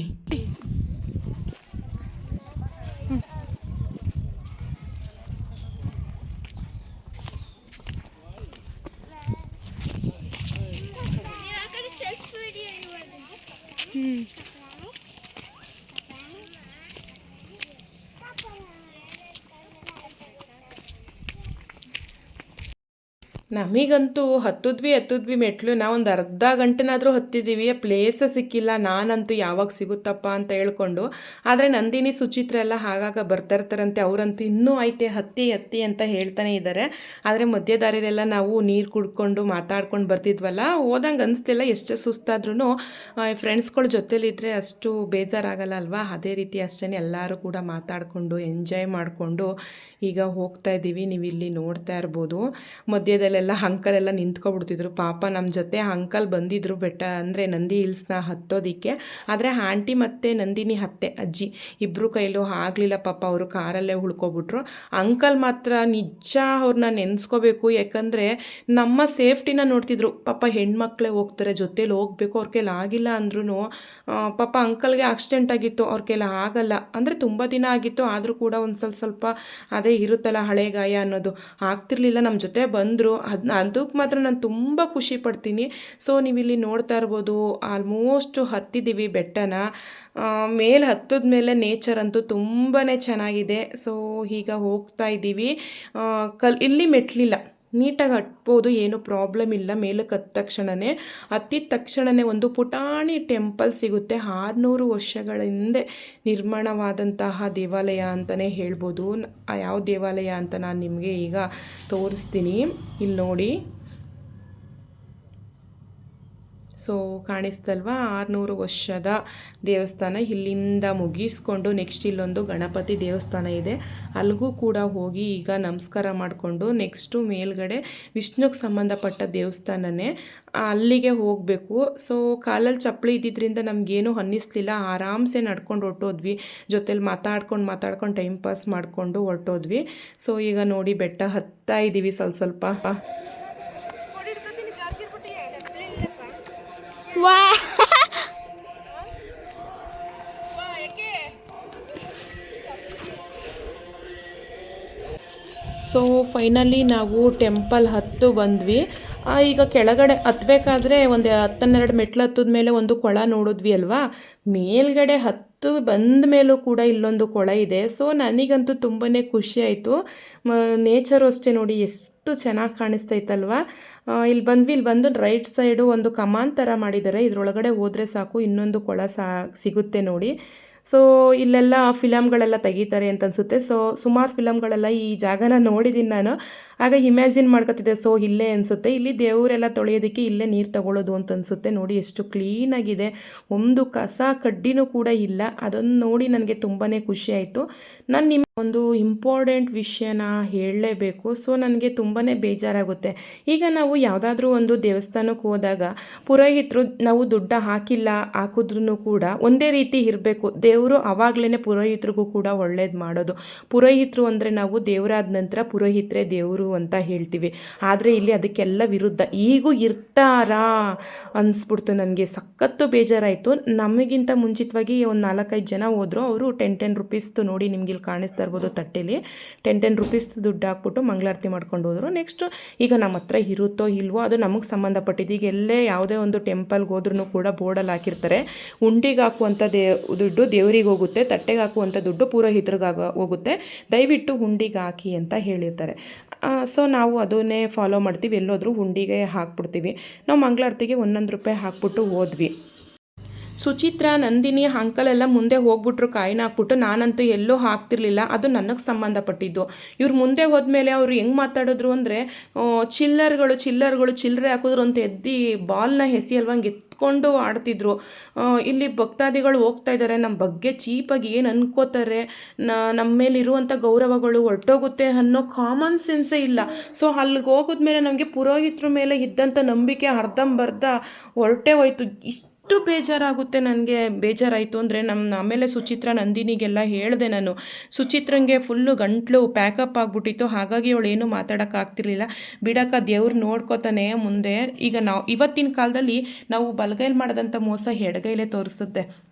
ನಮಗಂತೂ ಹತ್ತಿದ್ವಿ ಮೆಟ್ಲು. ನಾವೊಂದು ಅರ್ಧ ಗಂಟೆನಾದರೂ ಹತ್ತಿದ್ದೀವಿ, ಪ್ಲೇಸ್ ಸಿಕ್ಕಿಲ್ಲ. ನಾನಂತೂ ಯಾವಾಗ ಸಿಗುತ್ತಪ್ಪ ಅಂತ ಹೇಳ್ಕೊಂಡು. ಆದರೆ ನಂದಿನಿ ಸುಚಿತ್ರ ಎಲ್ಲ ಆಗಾಗ ಬರ್ತಾ ಇರ್ತಾರಂತೆ, ಅವರಂತೂ ಇನ್ನೂ ಐತೆ ಹತ್ತಿ ಅಂತ ಹೇಳ್ತಾನೆ ಇದ್ದಾರೆ. ಆದರೆ ಮಧ್ಯ ದಾರಿಲೆಲ್ಲ ನಾವು ನೀರು ಕುಡ್ಕೊಂಡು ಮಾತಾಡ್ಕೊಂಡು ಬರ್ತಿದ್ವಲ್ಲ, ಹೋದಂಗೆ ಅನಿಸ್ತಿಲ್ಲ. ಎಷ್ಟೇ ಸುಸ್ತಾದ್ರೂ ಫ್ರೆಂಡ್ಸ್ಗಳ ಜೊತೆಲಿದ್ದರೆ ಅಷ್ಟು ಬೇಜಾರಾಗಲ್ಲ ಅಲ್ವಾ. ಅದೇ ರೀತಿ ಅಷ್ಟೇ ಎಲ್ಲರೂ ಕೂಡ ಮಾತಾಡಿಕೊಂಡು ಎಂಜಾಯ್ ಮಾಡಿಕೊಂಡು ಈಗ ಹೋಗ್ತಾ ಇದ್ದೀವಿ. ನೀವು ಇಲ್ಲಿ ನೋಡ್ತಾ ಇರ್ಬೋದು, ಮಧ್ಯದಲ್ಲೆಲ್ಲ ಅಂಕಲೆಲ್ಲ ನಿಂತ್ಕೊಬಿಡ್ತಿದ್ರು. ಪಾಪ ನಮ್ಮ ಜೊತೆ ಅಂಕಲ್ ಬಂದಿದ್ದರು ಬೆಟ್ಟ ಅಂದರೆ ನಂದಿ ಹಿಲ್ಸ್ನ ಹತ್ತೋದಕ್ಕೆ. ಆದರೆ ಆಂಟಿ ಮತ್ತು ನಂದಿನಿ ಅಜ್ಜಿ ಇಬ್ಬರು ಕೈಲೂ ಆಗಲಿಲ್ಲ ಪಾಪ, ಅವರು ಕಾರಲ್ಲೇ ಉಳ್ಕೊಬಿಟ್ರು. ಅಂಕಲ್ ಮಾತ್ರ ನಿಜ ಅವ್ರನ್ನ ನೆನೆಸ್ಕೋಬೇಕು, ಯಾಕಂದರೆ ನಮ್ಮ ಸೇಫ್ಟಿನ ನೋಡ್ತಿದ್ರು. ಪಾಪ ಹೆಣ್ಮಕ್ಳೇ ಹೋಗ್ತಾರೆ, ಜೊತೇಲಿ ಹೋಗ್ಬೇಕು, ಅವ್ರ ಕೈಲಿ ಆಗಿಲ್ಲ ಅಂದ್ರೂ ಪಾಪ ಅಂಕಲ್ಗೆ ಆಕ್ಸಿಡೆಂಟ್ ಆಗಿತ್ತು, ಅವ್ರ ಕೈಲಿ ಆಗಲ್ಲ ಅಂದರೆ ತುಂಬ ದಿನ ಆಗಿತ್ತು. ಆದರೂ ಕೂಡ ಒಂದು ಸ್ವಲ್ಪ ಅದೇ ಇರುತ್ತಲ್ಲ ಹಳೆ ಗಾಯ ಅನ್ನೋದು, ಆಗ್ತಿರ್ಲಿಲ್ಲ. ನಮ್ಮ ಜೊತೆ ಬಂದರು, ಅದಕ್ಕೆ ಮಾತ್ರ ನಾನು ತುಂಬ ಖುಷಿ ಪಡ್ತೀನಿ. ಸೊ ನೀವಿಲ್ಲಿ ನೋಡ್ತಾ ಇರ್ಬೋದು, ಆಲ್ಮೋಸ್ಟು ಹತ್ತಿದ್ದೀವಿ ಬೆಟ್ಟನ. ಮೇಲೆ ಹತ್ತದ ಮೇಲೆ ನೇಚರ್ ಅಂತೂ ತುಂಬಾ ಚೆನ್ನಾಗಿದೆ. ಸೊ ಈಗ ಹೋಗ್ತಾ ಇದ್ದೀವಿ. ಇಲ್ಲಿ ಮೆಟ್ಲಿಲ್ಲ, ನೀಟಾಗಿ ಹತ್ಬೋದು, ಏನೂ ಪ್ರಾಬ್ಲಮ್ ಇಲ್ಲ. ಮೇಲಕ್ಕೆ ಹತ್ತಿದ ತಕ್ಷಣವೇ ಒಂದು ಪುಟಾಣಿ ಟೆಂಪಲ್ ಸಿಗುತ್ತೆ. 600 ವರ್ಷಗಳ ಹಿಂದೆ ನಿರ್ಮಾಣವಾದಂತಹ ದೇವಾಲಯ ಅಂತಲೇ ಹೇಳ್ಬೋದು. ಯಾವ ದೇವಾಲಯ ಅಂತ ನಾನು ನಿಮಗೆ ಈಗ ತೋರಿಸ್ತೀನಿ, ಇಲ್ಲಿ ನೋಡಿ. ಸೊ ಕಾಣಿಸ್ತಲ್ವಾ, 600 ವರ್ಷದ ದೇವಸ್ಥಾನ. ಇಲ್ಲಿಂದ ಮುಗಿಸ್ಕೊಂಡು ನೆಕ್ಸ್ಟ್ ಇಲ್ಲೊಂದು ಗಣಪತಿ ದೇವಸ್ಥಾನ ಇದೆ, ಅಲ್ಲಿಗೂ ಕೂಡ ಹೋಗಿ ಈಗ ನಮಸ್ಕಾರ ಮಾಡಿಕೊಂಡು ನೆಕ್ಸ್ಟು ಮೇಲ್ಗಡೆ ವಿಷ್ಣುಗೆ ಸಂಬಂಧಪಟ್ಟ ದೇವಸ್ಥಾನನೇ, ಅಲ್ಲಿಗೆ ಹೋಗಬೇಕು. ಸೊ ಕಾಲಲ್ಲಿ ಚಪ್ಪಲಿ ಇದ್ದಿದ್ದರಿಂದ ನಮಗೇನು ಅನ್ನಿಸ್ಲಿಲ್ಲ, ಆರಾಮ್ಸೆ ನಡ್ಕೊಂಡು ಹೊರಟೋದ್ವಿ. ಜೊತೇಲಿ ಮಾತಾಡ್ಕೊಂಡು ಟೈಮ್ ಪಾಸ್ ಮಾಡಿಕೊಂಡು ಹೊರಟೋದ್ವಿ. ಸೊ ಈಗ ನೋಡಿ ಬೆಟ್ಟ ಹತ್ತಾ ಇದ್ದೀವಿ ಸ್ವಲ್ಪ. ಸೊ ಫೈನಲಿ ನಾವು ಟೆಂಪಲ್ ಹತ್ತು ಬಂದ್ವಿ. ಈಗ ಕೆಳಗಡೆ ಹತ್ತಬೇಕಾದ್ರೆ ಒಂದು 12 ಮೆಟ್ಲು ಹತ್ತದ ಮೇಲೆ ಒಂದು ಕೊಳ ನೋಡಿದ್ವಿ ಅಲ್ವಾ. ಮೇಲ್ಗಡೆ ಹತ್ತು ಬಂದ ಮೇಲೂ ಕೂಡ ಇಲ್ಲೊಂದು ಕೊಳ ಇದೆ. ಸೊ ನನಗಂತೂ ತುಂಬಾ ಖುಷಿ ಆಯಿತು. ನೇಚರು ಅಷ್ಟೇ ನೋಡಿ, ಎಷ್ಟು ಚೆನ್ನಾಗಿ ಕಾಣಿಸ್ತೈತಲ್ವಾ. ಇಲ್ಲಿ ಬಂದು ರೈಟ್ ಸೈಡು ಒಂದು ಕಮಾನ್ ಥರ ಮಾಡಿದ್ದಾರೆ, ಇದರೊಳಗಡೆ ಹೋದರೆ ಸಾಕು ಇನ್ನೊಂದು ಕೊಳ ಸಿಗುತ್ತೆ ನೋಡಿ. ಸೊ ಇಲ್ಲೆಲ್ಲ ಫಿಲಮ್ಗಳೆಲ್ಲ ತೆಗಿತಾರೆ ಅಂತ ಅನಿಸುತ್ತೆ. ಸೊ ಸುಮಾರು ಫಿಲಮ್ಗಳೆಲ್ಲ ಈ ಜಾಗನ ನೋಡಿದ್ದೀನಿ ನಾನು, ಆಗ ಇಮ್ಯಾಜಿನ್ ಮಾಡ್ಕೊತಿದ್ದೆ. ಸೊ ಇಲ್ಲೇ ಅನಿಸುತ್ತೆ, ಇಲ್ಲಿ ದೇವರೆಲ್ಲ ತೊಳೆಯೋದಕ್ಕೆ ಇಲ್ಲೇ ನೀರು ತಗೊಳ್ಳೋದು ಅಂತ ಅನಿಸುತ್ತೆ. ನೋಡಿ ಎಷ್ಟು ಕ್ಲೀನಾಗಿದೆ, ಒಂದು ಕಸ ಕಡ್ಡಿನೂ ಕೂಡ ಇಲ್ಲ. ಅದನ್ನು ನೋಡಿ ನನಗೆ ತುಂಬಾ ಖುಷಿ ಆಯಿತು. ನಾನು ನಿಮ್ಮ ಒಂದು ಇಂಪಾರ್ಟೆಂಟ್ ವಿಷಯನ ಹೇಳಲೇಬೇಕು. ಸೊ ನನಗೆ ತುಂಬಾ ಬೇಜಾರಾಗುತ್ತೆ. ಈಗ ನಾವು ಯಾವುದಾದ್ರೂ ಒಂದು ದೇವಸ್ಥಾನಕ್ಕೆ ಹೋದಾಗ ಪುರೋಹಿತರು ನಾವು ದುಡ್ಡು ಹಾಕಿದ್ರೂ ಕೂಡ ಒಂದೇ ರೀತಿ ಇರಬೇಕು. ದೇವರು ಆವಾಗಲೇ ಪುರೋಹಿತರಿಗೂ ಕೂಡ ಒಳ್ಳೇದು ಮಾಡೋದು. ಪುರೋಹಿತರು ಅಂದರೆ ನಾವು ದೇವರಾದ ನಂತರ ಪುರೋಹಿತರೇ ದೇವರು ಅಂತ ಹೇಳ್ತೀವಿ. ಆದರೆ ಇಲ್ಲಿ ಅದಕ್ಕೆಲ್ಲ ವಿರುದ್ಧ. ಈಗೂ ಇರ್ತಾರಾ ಅನಿಸ್ಬಿಡ್ತು ನನಗೆ, ಸಖತ್ತು ಬೇಜಾರಾಯಿತು. ನಮಗಿಂತ ಮುಂಚಿತವಾಗಿ ಒಂದು 4-5 ಜನ ಹೋದರು. ಅವರು 10 ರುಪೀಸ್ದು ನೋಡಿ, ನಿಮ್ಗೆ ಇಲ್ಲಿ ಕಾಣಿಸ್ತಾ ಇರ್ಬೋದು ತಟ್ಟೆಲಿ 10 ರುಪೀಸ್ದು ದುಡ್ಡು ಹಾಕ್ಬಿಟ್ಟು ಮಂಗಳಾರತಿ ಮಾಡ್ಕೊಂಡು ಹೋದರು. ನೆಕ್ಸ್ಟು ಈಗ ನಮ್ಮ ಹತ್ರ ಇರುತ್ತೋ ಇಲ್ವೋ ಅದು ನಮಗೆ ಸಂಬಂಧಪಟ್ಟಿದ್ದು. ಈಗ ಎಲ್ಲೇ ಯಾವುದೇ ಒಂದು ಟೆಂಪಲ್ಗೆ ಹೋದ್ರೂ ಕೂಡ ಬೋರ್ಡಲ್ಲಿ ಹಾಕಿರ್ತಾರೆ, ಉಂಡಿಗೆ ಹಾಕುವಂಥ ದುಡ್ಡು ದೇವರಿಗೆ ಹೋಗುತ್ತೆ, ತಟ್ಟೆಗೆ ಹಾಕುವಂಥ ದುಡ್ಡು ಪುರೋಹಿತರಿಗೆ ಹೋಗುತ್ತೆ, ದಯವಿಟ್ಟು ಹುಂಡಿಗೆ ಹಾಕಿ ಅಂತ ಹೇಳಿರ್ತಾರೆ. ಸೊ ನಾವು ಅದನ್ನೇ ಫಾಲೋ ಮಾಡ್ತೀವಿ. ಎಲ್ಲೋದ್ರೂ ಹುಂಡಿಗೆ ಹಾಕ್ಬಿಡ್ತೀವಿ. ನಾವು ಮಂಗಳಾರತಿಗೆ 1 ರೂಪಾಯಿ ಹಾಕ್ಬಿಟ್ಟು ಹೋದ್ವಿ. ಸುಚಿತ್ರ, ನಂದಿನಿ, ಅಂಕಲ್ ಎಲ್ಲ ಮುಂದೆ ಹೋಗ್ಬಿಟ್ರು ಕಾಯಿನ ಹಾಕ್ಬಿಟ್ಟು. ನಾನಂತೂ ಎಲ್ಲೂ ಹಾಕ್ತಿರ್ಲಿಲ್ಲ, ಅದು ನನಗೆ ಸಂಬಂಧಪಟ್ಟಿದ್ದು. ಇವ್ರು ಮುಂದೆ ಹೋದ್ಮೇಲೆ ಅವರು ಹೆಂಗೆ ಮಾತಾಡಿದ್ರು ಅಂದರೆ, ಚಿಲ್ಲರ್ಗಳು ಚಿಲ್ಲರೆ ಹಾಕಿದ್ರು ಅಂತ ಎದ್ದು ಬಾಲ್ನ ಎಸಿಯಲ್ವಂಗೆ ಎತ್ಕೊಂಡು ಆಡ್ತಿದ್ರು. ಇಲ್ಲಿ ಭಕ್ತಾದಿಗಳು ಹೋಗ್ತಾ ಇದ್ದಾರೆ, ನಮ್ಮ ಬಗ್ಗೆ ಚೀಪಾಗಿ ಏನು ಅನ್ಕೋತಾರೆ, ನಮ್ಮ ಮೇಲಿರುವಂಥ ಗೌರವಗಳು ಹೊರಟೋಗುತ್ತೆ ಅನ್ನೋ ಕಾಮನ್ ಸೆನ್ಸೇ ಇಲ್ಲ. ಸೊ ಅಲ್ಲಿಗೆ ಹೋಗಿದ್ಮೇಲೆ ನಮಗೆ ಪುರೋಹಿತರ ಮೇಲೆ ಇದ್ದಂಥ ನಂಬಿಕೆ ಅರ್ಧಂಬರ್ಧ ಹೊರಟೇ ಹೋಯ್ತು. ಎಷ್ಟು ಬೇಜಾರಾಗುತ್ತೆ, ನನಗೆ ಬೇಜಾರಾಯಿತು ಅಂದರೆ ಆಮೇಲೆ ಸುಚಿತ್ರ, ನಂದಿನಿಗೆಲ್ಲ ಹೇಳಿದೆ ನಾನು. ಸುಚಿತ್ರಂಗೆ ಫುಲ್ಲು ಗಂಟ್ಲು ಪ್ಯಾಕಪ್ ಆಗಿಬಿಟ್ಟಿತ್ತು, ಹಾಗಾಗಿ ಅವಳು ಏನು ಮಾತಾಡೋಕ್ಕಾಗ್ತಿರ್ಲಿಲ್ಲ. ಬಿಡಕ್ಕ, ದೇವ್ರು ನೋಡ್ಕೋತಾನೆ ಮುಂದೆ. ಈಗ ಇವತ್ತಿನ ಕಾಲದಲ್ಲಿ ನಾವು ಬಲಗೈಲಿ ಮಾಡಿದಂಥ ಮೋಸ ಎಡಗೈಲೇ ತೋರಿಸುತ್ತೆ.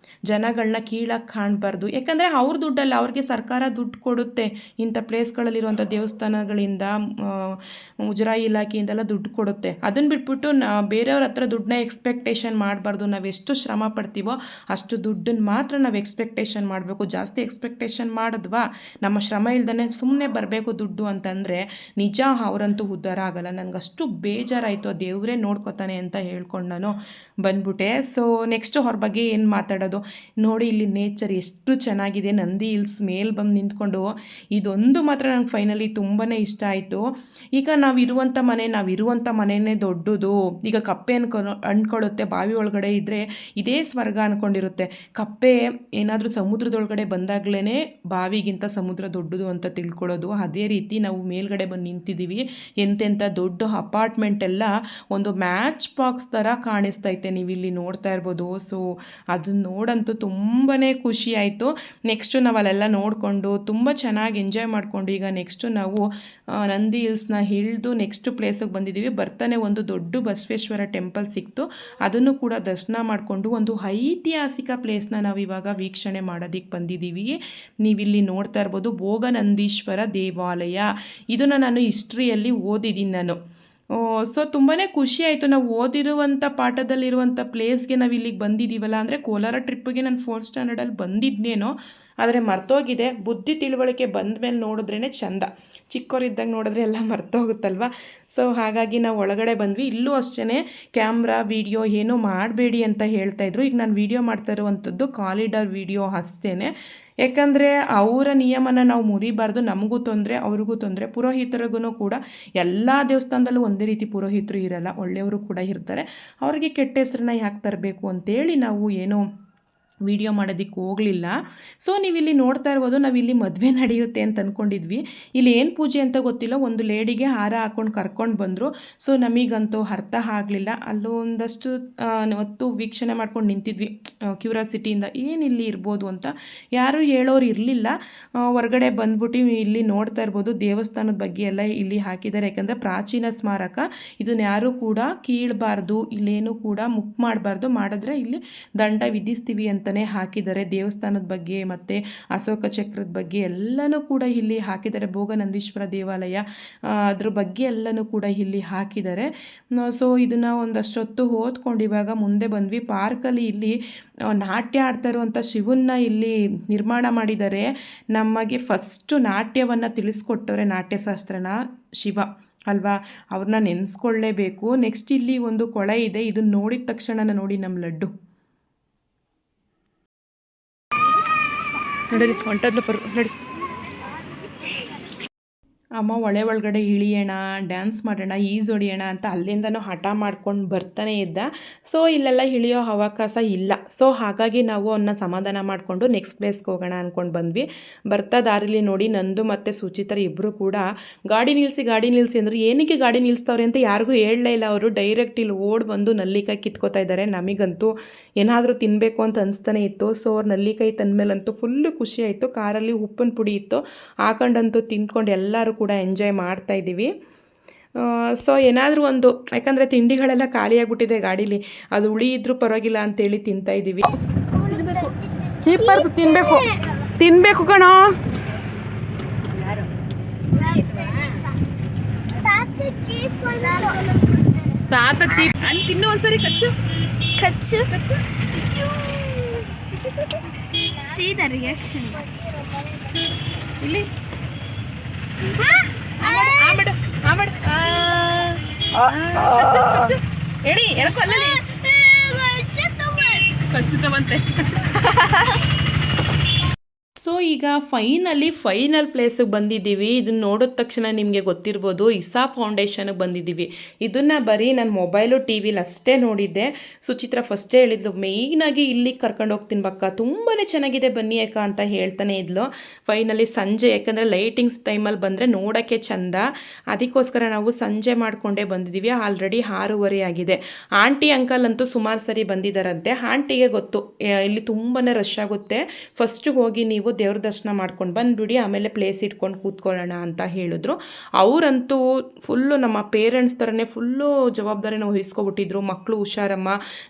ಜನಗಳನ್ನ ಕೀಳಾಗಿ ಕಾಣಬಾರ್ದು, ಯಾಕಂದರೆ ಅವ್ರ ದುಡ್ಡಲ್ಲ, ಅವ್ರಿಗೆ ಸರ್ಕಾರ ದುಡ್ಡು ಕೊಡುತ್ತೆ. ಇಂಥ ಪ್ಲೇಸ್ಗಳಲ್ಲಿರುವಂಥ ದೇವಸ್ಥಾನಗಳಿಂದ, ಮುಜರಾಯಿ ಇಲಾಖೆಯಿಂದೆಲ್ಲ ದುಡ್ಡು ಕೊಡುತ್ತೆ. ಅದನ್ನು ಬಿಟ್ಬಿಟ್ಟು ಬೇರೆಯವ್ರ ಹತ್ರ ದುಡ್ಡನ್ನ ಎಕ್ಸ್ಪೆಕ್ಟೇಷನ್ ಮಾಡಬಾರ್ದು. ನಾವೆಷ್ಟು ಶ್ರಮ ಪಡ್ತೀವೋ ಅಷ್ಟು ದುಡ್ಡನ್ನು ಮಾತ್ರ ನಾವು ಎಕ್ಸ್ಪೆಕ್ಟೇಷನ್ ಮಾಡಬೇಕು. ಜಾಸ್ತಿ ಎಕ್ಸ್ಪೆಕ್ಟೇಷನ್ ಮಾಡಿದ್ವಾ, ನಮ್ಮ ಶ್ರಮ ಇಲ್ದೇ ಸುಮ್ಮನೆ ಬರಬೇಕು ದುಡ್ಡು ಅಂತಂದರೆ ನಿಜ ಅವರಂತೂ ಉದ್ಧಾರ ಆಗಲ್ಲ. ನನಗಷ್ಟು ಬೇಜಾರಾಯಿತು, ದೇವರೇ ನೋಡ್ಕೋತಾನೆ ಅಂತ ಹೇಳ್ಕೊಂಡು ನಾನು ಬಂದ್ಬಿಟ್ಟೆ. ಸೊ ನೆಕ್ಸ್ಟ್ ಅವ್ರ ಬಗ್ಗೆ ಏನು ಮಾತಾಡೋದು ನೋಡಿ. ಇಲ್ಲಿ ನೇಚರ್ ಎಷ್ಟು ಚೆನ್ನಾಗಿದೆ, ನಂದಿ ಹಿಲ್ಸ್ ಮೇಲೆ ಬಂದು ನಿಂತ್ಕೊಂಡು. ಇದೊಂದು ಮಾತ್ರ ನಂಗೆ ಫೈನಲಿ ತುಂಬಾ ಇಷ್ಟ ಆಯಿತು. ಈಗ ನಾವಿರುವಂಥ ಮನೆಯೇ ದೊಡ್ಡದು. ಈಗ ಕಪ್ಪೆ ಅಂದ್ಕೊಳ್ಳುತ್ತೆ ಬಾವಿ ಒಳಗಡೆ ಇದ್ದರೆ ಇದೇ ಸ್ವರ್ಗ ಅಂದ್ಕೊಂಡಿರುತ್ತೆ. ಕಪ್ಪೆ ಏನಾದರೂ ಸಮುದ್ರದೊಳಗಡೆ ಬಂದಾಗಲೇ ಬಾವಿಗಿಂತ ಸಮುದ್ರ ದೊಡ್ಡದು ಅಂತ ತಿಳ್ಕೊಳ್ಳೋದು. ಅದೇ ರೀತಿ ನಾವು ಮೇಲ್ಗಡೆ ಬಂದು ನಿಂತಿದ್ದೀವಿ. ಎಂತೆಂಥ ದೊಡ್ಡ ಅಪಾರ್ಟ್ಮೆಂಟ್ ಎಲ್ಲ ಒಂದು ಮ್ಯಾಚ್ ಬಾಕ್ಸ್ ಥರ ಕಾಣಿಸ್ತೈತೆ, ನೀವು ಇಲ್ಲಿ ನೋಡ್ತಾ ಇರ್ಬೋದು. ಸೊ ಅದನ್ನ ನೋಡಂತೂ ತುಂಬಾ ಖುಷಿ ಆಯಿತು. ನೆಕ್ಸ್ಟು ನಾವು ಅಲ್ಲೆಲ್ಲ ನೋಡಿಕೊಂಡು ತುಂಬ ಚೆನ್ನಾಗಿ ಎಂಜಾಯ್ ಮಾಡಿಕೊಂಡು ಈಗ ನೆಕ್ಸ್ಟು ನಾವು ನಂದಿ ಹಿಲ್ಸ್ನ ಇಳಿದು ನೆಕ್ಸ್ಟ್ ಪ್ಲೇಸಿಗೆ ಬಂದಿದ್ದೀವಿ. ಬರ್ತಾನೆ ಒಂದು ದೊಡ್ಡ ಬಸವೇಶ್ವರ ಟೆಂಪಲ್ ಸಿಕ್ತು, ಅದನ್ನು ಕೂಡ ದರ್ಶನ ಮಾಡಿಕೊಂಡು ಒಂದು ಐತಿಹಾಸಿಕ ಪ್ಲೇಸ್ನ ನಾವು ಇವಾಗ ವೀಕ್ಷಣೆ ಮಾಡೋದಕ್ಕೆ ಬಂದಿದ್ದೀವಿ. ನೀವಿಲ್ಲಿ ನೋಡ್ತಾ ಇರ್ಬೋದು ಭೋಗನಂದೀಶ್ವರ ದೇವಾಲಯ. ಇದನ್ನು ನಾನು ಹಿಸ್ಟ್ರಿಯಲ್ಲಿ ಓದಿದ್ದೀನಿ ನಾನು. ಸೊ ತುಂಬಾ ಖುಷಿ ಆಯಿತು. ನಾವು ಓದಿರುವಂಥ ಪಾಠದಲ್ಲಿರುವಂಥ ಪ್ಲೇಸ್ಗೆ ನಾವು ಇಲ್ಲಿಗೆ ಬಂದಿದ್ದೀವಲ್ಲ. ಅಂದರೆ ಕೋಲಾರ ಟ್ರಿಪ್ಪಿಗೆ ನಾನು 4th ಸ್ಟ್ಯಾಂಡರ್ಡಲ್ಲಿ ಬಂದಿದ್ದೇನೋ, ಆದರೆ ಮರ್ತೋಗಿದೆ. ಬುದ್ಧಿ ತಿಳುವಳಿಕೆ ಬಂದ ಮೇಲೆ ನೋಡಿದ್ರೇ ಚೆಂದ. ಚಿಕ್ಕವರಿದ್ದಾಗ ನೋಡಿದ್ರೆ ಎಲ್ಲ ಮರ್ತೋಗುತ್ತಲ್ವ. ಸೊ ಹಾಗಾಗಿ ನಾವು ಒಳಗಡೆ ಬಂದ್ವಿ. ಇಲ್ಲೂ ಅಷ್ಟೇ ಕ್ಯಾಮ್ರಾ ವಿಡಿಯೋ ಏನೂ ಮಾಡಬೇಡಿ ಅಂತ ಹೇಳ್ತಾಯಿದ್ರು. ಈಗ ನಾನು ವಿಡಿಯೋ ಮಾಡ್ತಾ ಇರುವಂಥದ್ದು ಕಾಲಿಡರ್ ವಿಡಿಯೋ ಅಷ್ಟೇ. ಯಾಕಂದರೆ ಅವರ ನಿಯಮನ ನಾವು ಮುರಿಬಾರ್ದು, ನಮಗೂ ತೊಂದರೆ, ಅವ್ರಿಗೂ ತೊಂದರೆ. ಪುರೋಹಿತರಿಗೂ ಕೂಡ ಎಲ್ಲ ದೇವಸ್ಥಾನದಲ್ಲೂ ಒಂದೇ ರೀತಿ ಪುರೋಹಿತರು ಇರಲ್ಲ, ಒಳ್ಳೆಯವರು ಕೂಡ ಇರ್ತಾರೆ. ಅವ್ರಿಗೆ ಕೆಟ್ಟ ಹೆಸರನ್ನ ಯಾಕೆ ತರಬೇಕು ಅಂತೇಳಿ ನಾವು ಏನೋ ವಿಡಿಯೋ ಮಾಡೋದಕ್ಕೆ ಹೋಗಲಿಲ್ಲ. ಸೊ ನೀವಿಲ್ಲಿ ನೋಡ್ತಾ ಇರ್ಬೋದು, ನಾವಿಲ್ಲಿ ಮದುವೆ ನಡೆಯುತ್ತೆ ಅಂತ ಅಂದ್ಕೊಂಡಿದ್ವಿ. ಇಲ್ಲಿ ಏನು ಪೂಜೆ ಅಂತ ಗೊತ್ತಿಲ್ಲ. ಒಂದು ಲೇಡಿಗೆ ಹಾರ ಹಾಕ್ಕೊಂಡು ಕರ್ಕೊಂಡು ಬಂದರು. ಸೊ ನಮಗಂತೂ ಅರ್ಥ ಆಗಲಿಲ್ಲ. ಅಲ್ಲೂ ಒಂದಷ್ಟು ಹೊತ್ತು ವೀಕ್ಷಣೆ ಮಾಡ್ಕೊಂಡು ನಿಂತಿದ್ವಿ ಕ್ಯೂರಿಯಾಸಿಟಿಯಿಂದ, ಏನಿಲ್ಲಿ ಇರ್ಬೋದು ಅಂತ. ಯಾರೂ ಹೇಳೋರು ಇರಲಿಲ್ಲ. ಹೊರಗಡೆ ಬಂದ್ಬಿಟ್ಟು ಇಲ್ಲಿ ನೋಡ್ತಾ ಇರ್ಬೋದು ದೇವಸ್ಥಾನದ ಬಗ್ಗೆ ಎಲ್ಲ ಇಲ್ಲಿ ಹಾಕಿದ್ದಾರೆ. ಯಾಕಂದರೆ ಪ್ರಾಚೀನ ಸ್ಮಾರಕ, ಇದನ್ನು ಯಾರೂ ಕೂಡ ಕೀಳಬಾರ್ದು, ಇಲ್ಲೇನೂ ಕೂಡ ಮುಕ್ ಮಾಡಬಾರ್ದು, ಮಾಡಿದ್ರೆ ಇಲ್ಲಿ ದಂಡ ವಿಧಿಸ್ತೀವಿ ಅಂತ ಹಾಕಿದ್ದಾರೆ. ದೇವಸ್ಥಾನದ ಬಗ್ಗೆ ಮತ್ತು ಅಶೋಕ ಚಕ್ರದ ಬಗ್ಗೆ ಎಲ್ಲನೂ ಕೂಡ ಇಲ್ಲಿ ಹಾಕಿದ್ದಾರೆ. ಭೋಗನಂದೀಶ್ವರ ದೇವಾಲಯ ಅದ್ರ ಬಗ್ಗೆ ಎಲ್ಲನೂ ಕೂಡ ಇಲ್ಲಿ ಹಾಕಿದ್ದಾರೆ. ಸೊ ಇದನ್ನು ಒಂದಷ್ಟೊತ್ತು ಓದ್ಕೊಂಡು ಇವಾಗ ಮುಂದೆ ಬಂದ್ವಿ. ಪಾರ್ಕಲ್ಲಿ ಇಲ್ಲಿ ನಾಟ್ಯ ಆಡ್ತಾ ಇರುವಂಥ ಶಿವನ್ನ ಇಲ್ಲಿ ನಿರ್ಮಾಣ ಮಾಡಿದ್ದಾರೆ. ನಮಗೆ ಫಸ್ಟು ನಾಟ್ಯವನ್ನು ತಿಳಿಸ್ಕೊಟ್ಟವ್ರೆ, ನಾಟ್ಯಶಾಸ್ತ್ರನ ಶಿವ ಅಲ್ವಾ, ಅವ್ರನ್ನ ನೆನೆಸ್ಕೊಳ್ಳೇಬೇಕು. ನೆಕ್ಸ್ಟ್ ಇಲ್ಲಿ ಒಂದು ಕೊಳೆ ಇದೆ, ಇದನ್ನು ನೋಡಿದ ತಕ್ಷಣ ನೋಡಿ ನಮ್ಮ ಲಡ್ಡು ನೋಡಿ ಹೊಂಟದ್ಲು ನೋಡಿ. ಅಮ್ಮ ಒಳಗಡೆ ಇಳಿಯೋಣ, ಡ್ಯಾನ್ಸ್ ಮಾಡೋಣ, ಹೊಡಿಯೋಣ ಅಂತ ಅಲ್ಲಿಂದನೂ ಹಠ ಮಾಡ್ಕೊಂಡು ಬರ್ತಾನೆ ಇದ್ದ. ಸೊ ಇಲ್ಲೆಲ್ಲ ಇಳಿಯೋ ಅವಕಾಶ ಇಲ್ಲ. ಸೊ ಹಾಗಾಗಿ ನಾವು ಅವನ್ನ ಸಮಾಧಾನ ಮಾಡಿಕೊಂಡು ನೆಕ್ಸ್ಟ್ ಪ್ಲೇಸ್ಗೆ ಹೋಗೋಣ ಅಂದ್ಕೊಂಡು ಬಂದ್ವಿ. ಬರ್ತಾ ದಾರಿಲಿ ನೋಡಿ ನಂದು ಮತ್ತು ಸುಚಿತ್ರ ಇಬ್ಬರು ಕೂಡ ಗಾಡಿ ನಿಲ್ಲಿಸಿ ಅಂದರು. ಏನಕ್ಕೆ ಗಾಡಿ ನಿಲ್ಲಿಸ್ತವ್ರೆ ಅಂತ ಯಾರಿಗೂ ಹೇಳಲೇ ಇಲ್ಲ. ಅವರು ಡೈರೆಕ್ಟ್ ಇಲ್ಲಿ ಓಡಿ ಬಂದು ನಲ್ಲಿಕಾಯಿ ಕಿತ್ಕೋತಾ ಇದ್ದಾರೆ. ನಮಗಂತೂ ಏನಾದರೂ ತಿನ್ನಬೇಕು ಅಂತ ಅನಿಸ್ತಾನೆ ಇತ್ತು. ಸೊ ಅವ್ರು ನಲ್ಲಿಕಾಯಿ ತಂದಮೇಲಂತೂ ಫುಲ್ಲು ಖುಷಿ ಆಯಿತು. ಕಾರಲ್ಲಿ ಉಪ್ಪಿನ ಪುಡಿ ಇತ್ತು, ಹಾಕೊಂಡಂತೂ ತಿಂದ್ಕೊಂಡು ಎಲ್ಲರೂ ಕೂಡ ಎಂಜಾಯ್ ಮಾಡ್ತಾ ಇದ್ದೀವಿ. ಸೊ ಏನಾದರೂ ಒಂದು, ಯಾಕಂದರೆ ತಿಂಡಿಗಳೆಲ್ಲ ಖಾಲಿಯಾಗ್ಬಿಟ್ಟಿದೆ ಗಾಡೀಲಿ, ಅದು ಉಳಿ ಇದ್ರೂ ಪರವಾಗಿಲ್ಲ ಅಂತೇಳಿ ತಿಂತಾಯಿದ್ದೀವಿ. ಚೀಪಾರ್ದು ತಿನ್ನಬೇಕು ಕಣೋ. ತಾತ ಚೀಪ್ ಅಂತ ತಿನ್ನು ಒಂದ್ಸರಿ. ಕಚ್ಚು ಸೀದಾ ರಿಯಾಕ್ಷನ್ ಇಲ್ಲಿ ಹೇಳಿ ಎಳಕು ಅಲ್ಲ ಖಚಿತವಂತೆ. ಸೊ ಈಗ ಫೈನಲ್ ಪ್ಲೇಸಿಗೆ ಬಂದಿದ್ದೀವಿ. ಇದನ್ನ ನೋಡಿದ ತಕ್ಷಣ ನಿಮಗೆ ಗೊತ್ತಿರ್ಬೋದು, ಇಸಾ ಫೌಂಡೇಶನ್ಗೆ ಬಂದಿದ್ದೀವಿ. ಇದನ್ನು ಬರೀ ನನ್ನ ಮೊಬೈಲು ಟಿ ವಿಲಿ ಅಷ್ಟೇ ನೋಡಿದ್ದೆ. ಸುಚಿತ್ರ ಫಸ್ಟೇ ಹೇಳಿದ್ಲು, ಮೇಯ್ನಾಗಿ ಇಲ್ಲಿಗೆ ಕರ್ಕೊಂಡು ಹೋಗ್ತೀನಿ ಬಕ್ಕ, ತುಂಬಾ ಚೆನ್ನಾಗಿದೆ ಬನ್ನಿ ಅಕ್ಕ ಅಂತ ಹೇಳ್ತಾನೆ ಇದ್ಲು. ಫೈನಲಿ ಸಂಜೆ, ಯಾಕಂದರೆ ಲೈಟಿಂಗ್ಸ್ ಟೈಮಲ್ಲಿ ಬಂದರೆ ನೋಡೋಕ್ಕೆ ಚೆಂದ, ಅದಕ್ಕೋಸ್ಕರ ನಾವು ಸಂಜೆ ಮಾಡಿಕೊಂಡೇ ಬಂದಿದ್ದೀವಿ. ಆಲ್ರೆಡಿ 6:30 ಆಗಿದೆ. ಆಂಟಿ ಅಂಕಲ್ ಅಂತೂ ಸುಮಾರು ಸರಿ ಬಂದಿದ್ದಾರಂತೆ. ಆಂಟಿಗೆ ಗೊತ್ತು ಇಲ್ಲಿ ತುಂಬಾ ರಶ್ ಆಗುತ್ತೆ, ಫಸ್ಟು ಹೋಗಿ ನೀವು ದೇವ್ರ ದರ್ಶನ ಮಾಡ್ಕೊಂಡು ಬಂದುಬಿಡಿ, ಆಮೇಲೆ ಪ್ಲೇಸ್ ಇಟ್ಕೊಂಡು ಕೂತ್ಕೊಳ್ಳೋಣ ಅಂತ ಹೇಳಿದ್ರು. ಅವರಂತೂ ಫುಲ್ಲು ನಮ್ಮ ಪೇರೆಂಟ್ಸ್ ಥರನೇ ಫುಲ್ಲು ಜವಾಬ್ದಾರಿನ ವಹಿಸ್ಕೊಬಿಟ್ಟಿದ್ರು. ಮಕ್ಕಳು ಹುಷಾರಮ್ಮ,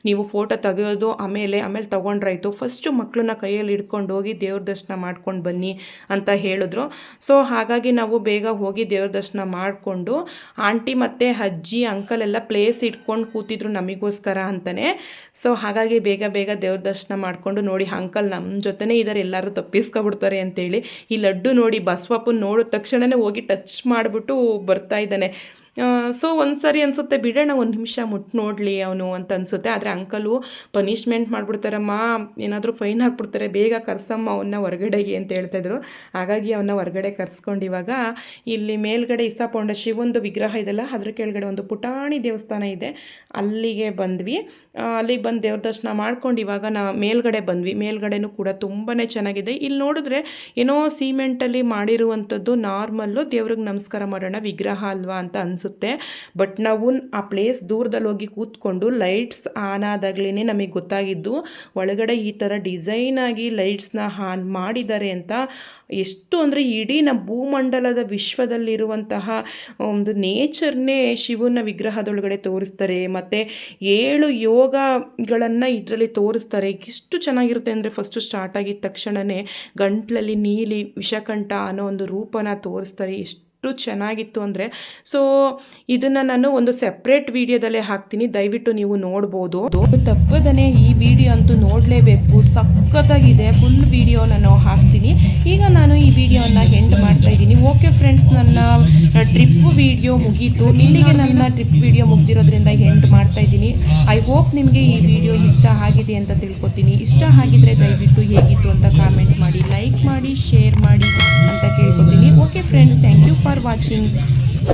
ನೀವು ಫೋಟೋ ತೆಗೆಯೋದು ಆಮೇಲೆ ತೊಗೊಂಡ್ರಾಯ್ತು, ಫಸ್ಟು ಮಕ್ಕಳನ್ನ ಕೈಯಲ್ಲಿ ಹಿಡ್ಕೊಂಡು ಹೋಗಿ ದೇವ್ರ ದರ್ಶನ ಮಾಡ್ಕೊಂಡು ಬನ್ನಿ ಅಂತ ಹೇಳಿದ್ರು. ಸೊ ಹಾಗಾಗಿ ನಾವು ಬೇಗ ಹೋಗಿ ದೇವ್ರ ದರ್ಶನ ಮಾಡಿಕೊಂಡು, ಆಂಟಿ ಮತ್ತು ಅಜ್ಜಿ ಅಂಕಲ್ ಎಲ್ಲ ಪ್ಲೇಸ್ ಇಟ್ಕೊಂಡು ಕೂತಿದ್ರು ನಮಗೋಸ್ಕರ ಅಂತಲೇ. ಸೊ ಹಾಗಾಗಿ ಬೇಗ ದೇವ್ರ ದರ್ಶನ ಮಾಡಿಕೊಂಡು, ನೋಡಿ ಅಂಕಲ್ ನಮ್ಮ ಜೊತೆನೇ ಇದ್ದಾರೆ, ಎಲ್ಲರೂ ತಪ್ಪಿಸ್ಕೊಬಿಡ್ತಾರೆ ಅಂತೇಳಿ. ಈ ಲಡ್ಡು ನೋಡಿ ಬಸವಪ್ಪನ ನೋಡಿದ ತಕ್ಷಣವೇ ಹೋಗಿ ಟಚ್ ಮಾಡಿಬಿಟ್ಟು ಬರ್ತಾ ಇದ್ದಾನೆ. ಸೊ ಒಂದು ಸರಿ ಅನಿಸುತ್ತೆ ಬಿಡೋಣ, ಒಂದು ನಿಮಿಷ ಮುಟ್ಟು ನೋಡಲಿ ಅವನು ಅಂತ ಅನಿಸುತ್ತೆ. ಆದರೆ ಅಂಕಲು ಪನಿಷ್ಮೆಂಟ್ ಮಾಡಿಬಿಡ್ತಾರಮ್ಮ, ಏನಾದರೂ ಫೈನ್ ಹಾಕ್ಬಿಡ್ತಾರೆ, ಬೇಗ ಕರ್ಸಮ್ಮ ಅವನ್ನ ಹೊರಗಡೆಗೆ ಅಂತ ಹೇಳ್ತಾಯಿದ್ರು. ಹಾಗಾಗಿ ಅವನ್ನ ಹೊರಗಡೆ ಕರ್ಸ್ಕೊಂಡು ಇವಾಗ ಇಲ್ಲಿ ಮೇಲ್ಗಡೆ ಇಸಾ ಪೌಂಡ ಶಿವಂದು ವಿಗ್ರಹ ಇದೆಲ್ಲ, ಅದ್ರ ಕೆಳಗಡೆ ಒಂದು ಪುಟಾಣಿ ದೇವಸ್ಥಾನ ಇದೆ, ಅಲ್ಲಿಗೆ ಬಂದ್ವಿ. ಅಲ್ಲಿಗೆ ಬಂದು ದೇವ್ರ ದರ್ಶನ ಮಾಡ್ಕೊಂಡು ಇವಾಗ ಮೇಲ್ಗಡೆ ಬಂದ್ವಿ. ಮೇಲ್ಗಡೆನೂ ಕೂಡ ತುಂಬಾ ಚೆನ್ನಾಗಿದೆ. ಇಲ್ಲಿ ನೋಡಿದ್ರೆ ಏನೋ ಸಿಮೆಂಟಲ್ಲಿ ಮಾಡಿರುವಂಥದ್ದು ನಾರ್ಮಲ್ಲು, ದೇವ್ರಿಗೆ ನಮಸ್ಕಾರ ಮಾಡೋಣ ವಿಗ್ರಹ ಅಲ್ವಾ ಅಂತ ಅನಿಸುತ್ತೆ. ಬಟ್ ನಾವು ಆ ಪ್ಲೇಸ್ ದೂರದಲ್ಲಿ ಹೋಗಿ ಕೂತ್ಕೊಂಡು ಲೈಟ್ಸ್ ಆನ್ ಆದಾಗ್ಲೇ ನಮಗೆ ಗೊತ್ತಾಗಿದ್ದು ಒಳಗಡೆ ಈ ಥರ ಡಿಸೈನ್ ಆಗಿ ಲೈಟ್ಸ್ನ ಆನ್ ಮಾಡಿದ್ದಾರೆ ಅಂತ. ಎಷ್ಟು ಅಂದರೆ ಇಡೀ ನಮ್ಮ ಭೂಮಂಡಲದ ವಿಶ್ವದಲ್ಲಿರುವಂತಹ ಒಂದು ನೇಚರ್ನೇ ಶಿವನ ವಿಗ್ರಹದೊಳಗಡೆ ತೋರಿಸ್ತಾರೆ, ಮತ್ತು 7 ಯೋಗಗಳನ್ನು ಇದರಲ್ಲಿ ತೋರಿಸ್ತಾರೆ. ಎಷ್ಟು ಚೆನ್ನಾಗಿರುತ್ತೆ ಅಂದರೆ, ಫಸ್ಟು ಸ್ಟಾರ್ಟ್ ಆಗಿದ ತಕ್ಷಣವೇ ಗಂಟ್ಲಲ್ಲಿ ನೀಲಿ ವಿಷಕಂಠ ಅನ್ನೋ ಒಂದು ರೂಪನ ತೋರಿಸ್ತಾರೆ. ಎಷ್ಟು ಚೆನ್ನಾಗಿತ್ತು ಅಂದರೆ, ಸೊ ಇದನ್ನು ನಾನು ಒಂದು ಸೆಪ್ರೇಟ್ ವಿಡಿಯೋದಲ್ಲೇ ಹಾಕ್ತೀನಿ, ದಯವಿಟ್ಟು ನೀವು ನೋಡ್ಬೋದು. ತಪ್ಪದನೆ ಈ ವಿಡಿಯೋ ಅಂತೂ ನೋಡಲೇಬೇಕು, ಸಖತ್ತಾಗಿದೆ. ಫುಲ್ ವಿಡಿಯೋ ನಾನು ಹಾಕ್ತೀನಿ. ಈಗ ನಾನು ಈ ವಿಡಿಯೋನ ಎಂಡ್ ಮಾಡ್ತಾ ಇದ್ದೀನಿ. ಓಕೆ ಫ್ರೆಂಡ್ಸ್, ನನ್ನ ಟ್ರಿಪ್ ವಿಡಿಯೋ ಮುಗೀತು. ಇಲ್ಲಿಗೆ ನನ್ನ ಟ್ರಿಪ್ ವಿಡಿಯೋ ಮುಗ್ದಿರೋದ್ರಿಂದ ಎಂಡ್ ಮಾಡ್ತಾ ಇದ್ದೀನಿ. ಐ ಹೋಪ್ ನಿಮಗೆ ಈ ವಿಡಿಯೋ ಇಷ್ಟ ಆಗಿದೆ ಅಂತ ತಿಳ್ಕೊತೀನಿ. ಇಷ್ಟ ಆಗಿದ್ರೆ ದಯವಿಟ್ಟು ಹೇಗಿತ್ತು ಅಂತ ಕಾಮೆಂಟ್ ಮಾಡಿ, ಲೈಕ್ ಮಾಡಿ, ಶೇರ್ ಮಾಡಿ ಅಂತ ಕೇಳ್ಕೊತೀನಿ. Okay friends, thank you for watching.